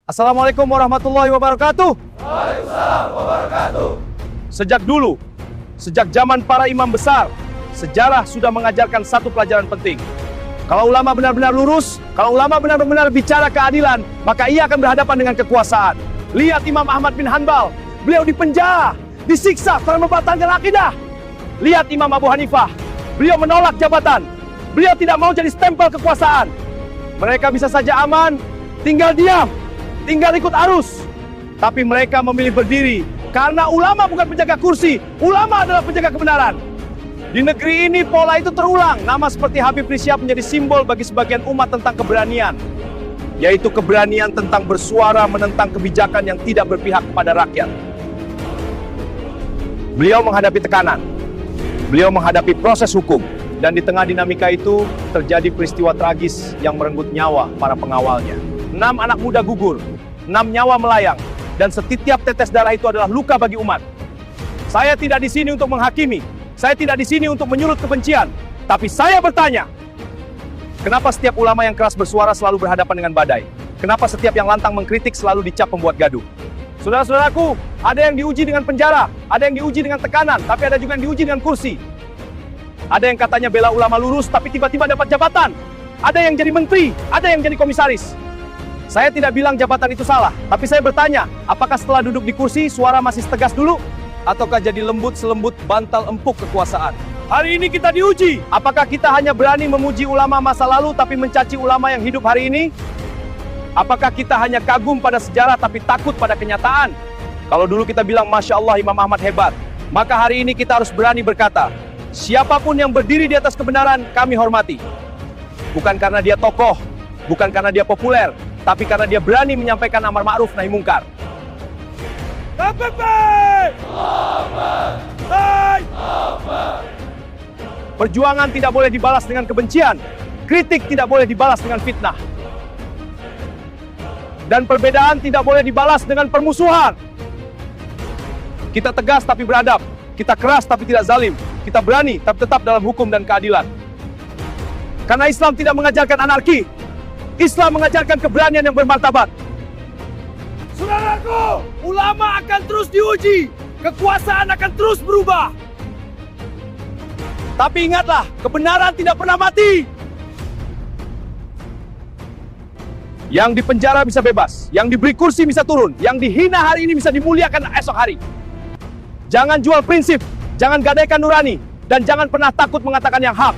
Assalamualaikum warahmatullahi wabarakatuh. Waalaikumsalam wabarakatuh. Sejak dulu, sejak zaman para imam besar, sejarah sudah mengajarkan satu pelajaran penting. Kalau ulama benar-benar lurus, kalau ulama benar-benar bicara keadilan, maka ia akan berhadapan dengan kekuasaan. Lihat Imam Ahmad bin Hanbal, beliau dipenjara, disiksa karena membatalkan akidah. Lihat Imam Abu Hanifah, beliau menolak jabatan, beliau tidak mau jadi stempel kekuasaan. Mereka bisa saja aman, tinggal diam, tinggal ikut arus. Tapi mereka memilih berdiri, karena ulama bukan penjaga kursi, ulama adalah penjaga kebenaran. Di negeri ini pola itu terulang. Nama seperti Habib Rizyah menjadi simbol bagi sebagian umat tentang keberanian, yaitu keberanian tentang bersuara menentang kebijakan yang tidak berpihak kepada rakyat. Beliau menghadapi tekanan, beliau menghadapi proses hukum, dan di tengah dinamika itu terjadi peristiwa tragis yang merenggut nyawa para pengawalnya. 6 anak muda gugur, 6 nyawa melayang, dan setiap tetes darah itu adalah luka bagi umat. Saya tidak di sini untuk menghakimi, saya tidak di sini untuk menyulut kebencian, tapi saya bertanya, kenapa setiap ulama yang keras bersuara selalu berhadapan dengan badai? Kenapa setiap yang lantang mengkritik selalu dicap pembuat gaduh? Saudara-saudaraku, ada yang diuji dengan penjara, ada yang diuji dengan tekanan, tapi ada juga yang diuji dengan kursi. Ada yang katanya bela ulama lurus, tapi tiba-tiba dapat jabatan. Ada yang jadi menteri, ada yang jadi komisaris. Saya tidak bilang jabatan itu salah, tapi saya bertanya, apakah setelah duduk di kursi, suara masih tegas dulu? Ataukah jadi lembut selembut bantal empuk kekuasaan? Hari ini kita diuji, apakah kita hanya berani memuji ulama masa lalu, tapi mencaci ulama yang hidup hari ini? Apakah kita hanya kagum pada sejarah, tapi takut pada kenyataan? Kalau dulu kita bilang, Masya Allah Imam Ahmad hebat, maka hari ini kita harus berani berkata, siapapun yang berdiri di atas kebenaran, kami hormati. Bukan karena dia tokoh, bukan karena dia populer, tapi karena dia berani menyampaikan amar ma'ruf nahi mungkar. Perjuangan tidak boleh dibalas dengan kebencian, kritik tidak boleh dibalas dengan fitnah, dan perbedaan tidak boleh dibalas dengan permusuhan. Kita tegas tapi beradab, kita keras tapi tidak zalim, kita berani tapi tetap dalam hukum dan keadilan. Karena Islam tidak mengajarkan anarki, Islam mengajarkan keberanian yang bermartabat. Saudaraku, ulama akan terus diuji, kekuasaan akan terus berubah. Tapi ingatlah, kebenaran tidak pernah mati. Yang dipenjara bisa bebas, yang diberi kursi bisa turun, yang dihina hari ini bisa dimuliakan esok hari. Jangan jual prinsip, jangan gadaikan nurani, dan jangan pernah takut mengatakan yang hak.